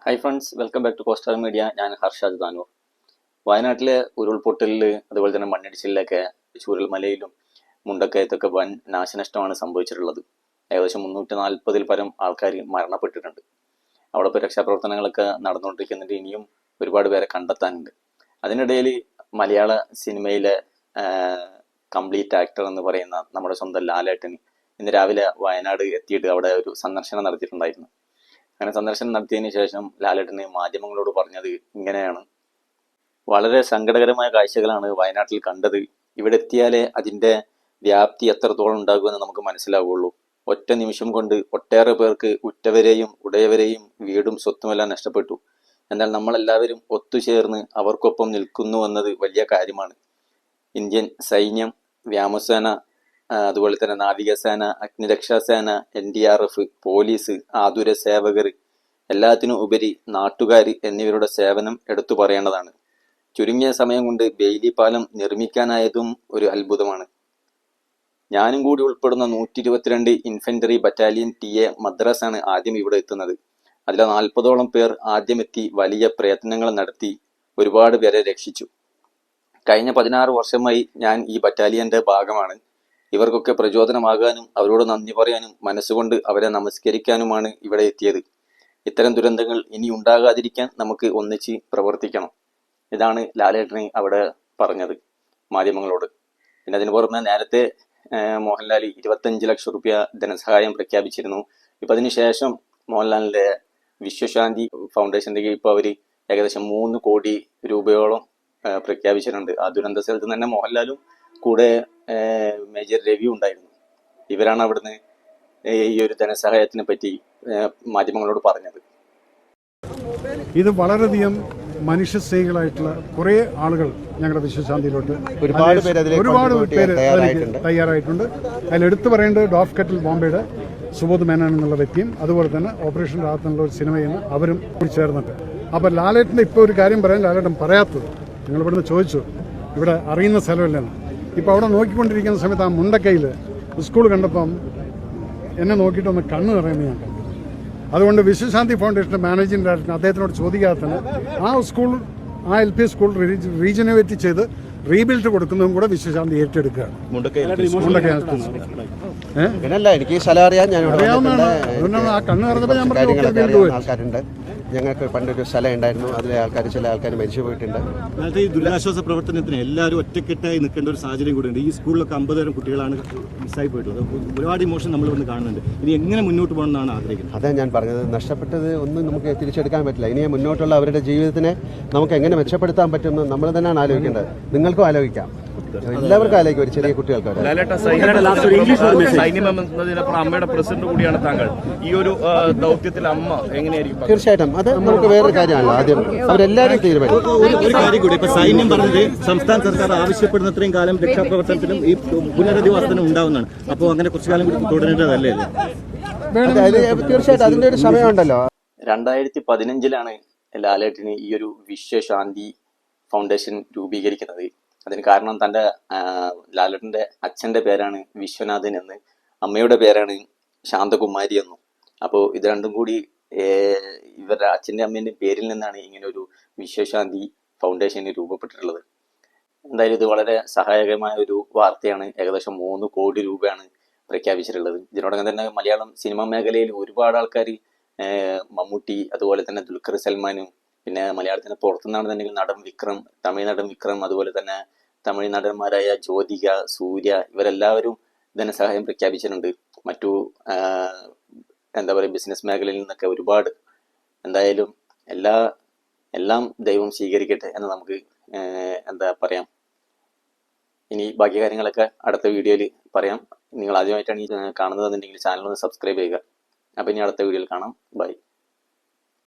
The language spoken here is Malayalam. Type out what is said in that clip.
Hi friends, welcome back to Costar media. ഞാൻ ഹർഷാദ് താനൂർ. വയനാട്ടിലെ ഉരുൾപൊട്ടലിൽ അതുപോലെ തന്നെ മണ്ണിടിച്ചിലൊക്കെ ചൂരൽമലയിലും മുണ്ടക്കയത്തൊക്കെ വൻ നാശനഷ്ടമാണ് സംഭവിച്ചിട്ടുള്ളത്. ഏകദേശം 340 പരം ആൾക്കാർ മരണപ്പെട്ടിട്ടുണ്ട്. അവിടെ ഇപ്പോൾ രക്ഷാപ്രവർത്തനങ്ങളൊക്കെ നടന്നുകൊണ്ടിരിക്കുന്നുണ്ട്. ഇനിയും ഒരുപാട് പേരെ കണ്ടെത്താനുണ്ട്. അതിനിടയിൽ മലയാള സിനിമയിലെ കംപ്ലീറ്റ് ആക്ടർ എന്ന് പറയുന്ന നമ്മുടെ സ്വന്തം ലാലേട്ടൻ ഇന്ന് രാവിലെ വയനാട് എത്തിയിട്ട് അവിടെ ഒരു സന്ദർശനം നടത്തിയിട്ടുണ്ടായിരുന്നു. അങ്ങനെ സന്ദർശനം നടത്തിയതിന് ശേഷം ലാലേട്ടന് മാധ്യമങ്ങളോട് പറഞ്ഞത് ഇങ്ങനെയാണ്: വളരെ സങ്കടകരമായ കാഴ്ചകളാണ് വയനാട്ടിൽ കണ്ടത്. ഇവിടെ എത്തിയാലേ അതിന്റെ വ്യാപ്തി എത്രത്തോളം ഉണ്ടാകുമെന്ന് നമുക്ക് മനസ്സിലാവുള്ളൂ. ഒറ്റ നിമിഷം കൊണ്ട് ഒട്ടേറെ പേർക്ക് ഉറ്റവരെയും ഉടയവരെയും വീടും സ്വത്തുമെല്ലാം നഷ്ടപ്പെട്ടു. എന്നാൽ നമ്മളെല്ലാവരും ഒത്തുചേർന്ന് അവർക്കൊപ്പം നിൽക്കുന്നു എന്നത് വലിയ കാര്യമാണ്. ഇന്ത്യൻ സൈന്യം, വ്യോമസേന, അതുപോലെ തന്നെ നാവികസേന, അഗ്നിരക്ഷാസേന, NDRF, പോലീസ്, ആതുര സേവകർ, എല്ലാത്തിനും ഉപരി നാട്ടുകാർ എന്നിവരുടെ സേവനം എടുത്തു പറയേണ്ടതാണ്. ചുരുങ്ങിയ സമയം കൊണ്ട് ബെയിലി പാലം നിർമ്മിക്കാനായതും ഒരു അത്ഭുതമാണ്. ഞാനും കൂടി ഉൾപ്പെടുന്ന 122 ഇൻഫൻട്രി ബറ്റാലിയൻ TA മദ്രാസ് ആണ് ആദ്യം ഇവിടെ എത്തുന്നത്. അതിലെ 40ഓളം പേർ ആദ്യമെത്തി വലിയ പ്രയത്നങ്ങൾ നടത്തി ഒരുപാട് പേരെ രക്ഷിച്ചു. കഴിഞ്ഞ 16 വർഷമായി ഞാൻ ഈ ബറ്റാലിയന്റെ ഭാഗമാണ്. ഇവർക്കൊക്കെ പ്രചോദനമാകാനും അവരോട് നന്ദി പറയാനും മനസ്സുകൊണ്ട് അവരെ നമസ്കരിക്കാനുമാണ് ഇവിടെ എത്തിയത്. ഇത്തരം ദുരന്തങ്ങൾ ഇനി ഉണ്ടാകാതിരിക്കാൻ നമുക്ക് ഒന്നിച്ച് പ്രവർത്തിക്കണം. ഇതാണ് ലാലേട്ടന് അവിടെ പറഞ്ഞത് മാധ്യമങ്ങളോട്. പിന്നെ അതിന് പുറമെ നേരത്തെ മോഹൻലാൽ 25 ലക്ഷം രൂപ ധനസഹായം പ്രഖ്യാപിച്ചിരുന്നു. ഇപ്പൊ അതിനുശേഷം മോഹൻലാലിന്റെ വിശ്വശാന്തി ഫൗണ്ടേഷന്റെ ഇപ്പോൾ അവർ ഏകദേശം 3 കോടി രൂപയോളം പ്രഖ്യാപിച്ചിട്ടുണ്ട്. ആ ദുരന്ത സ്ഥലത്ത് തന്നെ മോഹൻലാലും കൂടെ മേജർ രവി ഉണ്ടായിരുന്നു. ഇവരാണ് അവിടുന്ന് ഈ ഒരു ധനസഹായത്തിനെ പറ്റി മാധ്യമങ്ങളോട് പറഞ്ഞത്. ഇത് വളരെയധികം മനുഷ്യസ്നേഹികളായിട്ടുള്ള കുറേ ആളുകൾ ഞങ്ങളുടെ വിശ്വശാന്തിയിലോട്ട് ഒരുപാട് പേര് തയ്യാറായിട്ടുണ്ട്. അതിലെടുത്തു പറയേണ്ടത് ഡോഫ് കെറ്റിൽ ബോംബെയുടെ സുബോധ് മേനോൻ എന്നുള്ള വ്യക്തിയും അതുപോലെ തന്നെ ഓപ്പറേഷൻ രാഹത്ത് എന്നുള്ള ഒരു സിനിമയിൽ നിന്ന് അവരും കൂടി ചേർന്നിട്ട്. അപ്പം ലാലേട്ടൻ്റെ ഇപ്പോൾ ഒരു കാര്യം പറയാൻ ലാലേട്ടൻ പറയാത്തത്, നിങ്ങൾ ഇവിടുന്ന് ചോദിച്ചു ഇവിടെ അറിയുന്ന സ്ഥലമില്ലെന്ന്. ഇപ്പോൾ അവിടെ നോക്കിക്കൊണ്ടിരിക്കുന്ന സമയത്ത് ആ മുണ്ടക്കയിൽ സ്കൂൾ കണ്ടപ്പം എന്നെ നോക്കിയിട്ടൊന്ന് കണ്ണ് നിറയുന്നത് ഞാൻ കണ്ടു. അതുകൊണ്ട് വിശ്വശാന്തി ഫൗണ്ടേഷൻ്റെ മാനേജിംഗ് ഡയറക്ടർ അദ്ദേഹത്തിനോട് ചോദിക്കാതെ തന്നെ ആ സ്കൂൾ, ആ LP സ്കൂൾ റീജനുവേറ്റ് ചെയ്ത് റീബിൽഡ് കൊടുക്കുന്നതും കൂടെ വിശ്വശാന്തി ഏറ്റെടുക്കുകയാണ്. എനിക്ക് സ്ഥലം അറിയാൻ അറിയാവുന്നതാണ്. അതുകൊണ്ടാണ് ആ കണ്ണ് നിറഞ്ഞപ്പോൾ ഞാൻ പറഞ്ഞു ആൾക്കാരുണ്ട്. ഞങ്ങൾക്ക് പണ്ടൊരു സ്ഥലം ഉണ്ടായിരുന്നു, അതിലെ ചില ആൾക്കാർ മരിച്ചു പോയിട്ടുണ്ട്. അതായത് ഈ ദുരിതാശ്വാസ പ്രവർത്തനത്തിന് എല്ലാവരും ഒറ്റക്കെട്ടായി നിൽക്കേണ്ട ഒരു സാഹചര്യം കൂടിയുണ്ട്. ഈ സ്കൂളിലൊക്കെ 50 കുട്ടികളാണ് മിസ്സായി പോയിട്ടുള്ളത്. ഒരുപാട് ഇമോഷൻ നമ്മളിവിടെ കാണുന്നുണ്ട്. ഇനി എങ്ങനെ മുന്നോട്ട് പോകണമെന്നാണ് ആഗ്രഹിക്കുന്നത്. അതാണ് ഞാൻ പറഞ്ഞത്, നഷ്ടപ്പെട്ടത് ഒന്നും നമുക്ക് തിരിച്ചെടുക്കാൻ പറ്റില്ല. ഇനി മുന്നോട്ടുള്ള അവരുടെ ജീവിതത്തിനെ നമുക്ക് എങ്ങനെ മെച്ചപ്പെടുത്താൻ പറ്റുമെന്ന് നമ്മൾ തന്നെയാണ് ആലോചിക്കേണ്ടത്. നിങ്ങൾക്കും ആലോചിക്കാം, എല്ലാവർക്കും ആലോചിക്കും. ഒരു ചെറിയ കുട്ടികൾക്ക് അമ്മയുടെ പ്രസിഡന്റ് കൂടിയാണ് താങ്കൾ. ഈ ഒരു ദൗത്യത്തിൽ അമ്മ എങ്ങനെയായിരിക്കും? തീർച്ചയായിട്ടും അത് നമുക്ക് വേറൊരു കാര്യമാണല്ലോ. ആദ്യം അവരെല്ലാവരും തീരുമാനിക്കും. ഒരു കാര്യം കൂടി, ഇപ്പൊ സൈന്യം പറഞ്ഞത് സംസ്ഥാന സർക്കാർ ആവശ്യപ്പെടുന്നത്രയും കാലം രക്ഷാപ്രവർത്തനത്തിനും ഈ പുനരധിവാസത്തിനും ഉണ്ടാവുന്നതാണ്. അപ്പോൾ അങ്ങനെ കുറച്ചു കാലം കൂടി തുടരേണ്ടതല്ലേ? തീർച്ചയായിട്ടും അതിന്റെ ഒരു സമയമുണ്ടല്ലോ. 2015 ലാലേട്ടന് ഈ ഒരു വിശ്വശാന്തി ഫൗണ്ടേഷൻ രൂപീകരിക്കുന്നത്. അതിന് കാരണം തൻ്റെ ലാലേട്ടൻ്റെ അച്ഛൻ്റെ പേരാണ് വിശ്വനാഥൻ എന്ന്, അമ്മയുടെ പേരാണ് ശാന്തകുമാരി എന്നും. അപ്പോൾ ഇത് രണ്ടും കൂടി ഇവരുടെ അച്ഛൻ്റെ അമ്മേൻ്റെ പേരിൽ നിന്നാണ് ഇങ്ങനെ ഒരു വിശ്വശാന്തി ഫൗണ്ടേഷൻ രൂപപ്പെട്ടിട്ടുള്ളത്. എന്തായാലും ഇത് വളരെ സഹായകരമായ ഒരു വാർത്തയാണ്. ഏകദേശം 3 കോടി രൂപയാണ് പ്രഖ്യാപിച്ചിട്ടുള്ളത്. ഇതിനോടകം തന്നെ മലയാളം സിനിമാ മേഖലയിൽ ഒരുപാട് ആൾക്കാർ, മമ്മൂട്ടി, അതുപോലെ തന്നെ ദുൽഖർ സൽമാനും, പിന്നെ മലയാളത്തിന് പുറത്തുനിന്നാണെന്നുണ്ടെങ്കിൽ നടൻ വിക്രം, തമിഴ് നടൻ വിക്രം, അതുപോലെ തന്നെ തമിഴ് നടന്മാരായ ജ്യോതിക, സൂര്യ, ഇവരെല്ലാവരും ധനസഹായം പ്രഖ്യാപിച്ചിട്ടുണ്ട്. മറ്റു എന്താ പറയുക, ബിസിനസ് മേഖലയിൽ നിന്നൊക്കെ ഒരുപാട്. എന്തായാലും എല്ലാം ദൈവം സ്വീകരിക്കട്ടെ എന്ന് നമുക്ക് എന്താ പറയാം. ഇനി ബാക്കി കാര്യങ്ങളൊക്കെ അടുത്ത വീഡിയോയിൽ പറയാം. നിങ്ങൾ ആദ്യമായിട്ടാണ് ഈ കാണുന്നതെന്നുണ്ടെങ്കിൽ ചാനൽ ഒന്ന് സബ്സ്ക്രൈബ് ചെയ്യുക. അപ്പം ഇനി അടുത്ത വീഡിയോയിൽ കാണാം. ബൈ.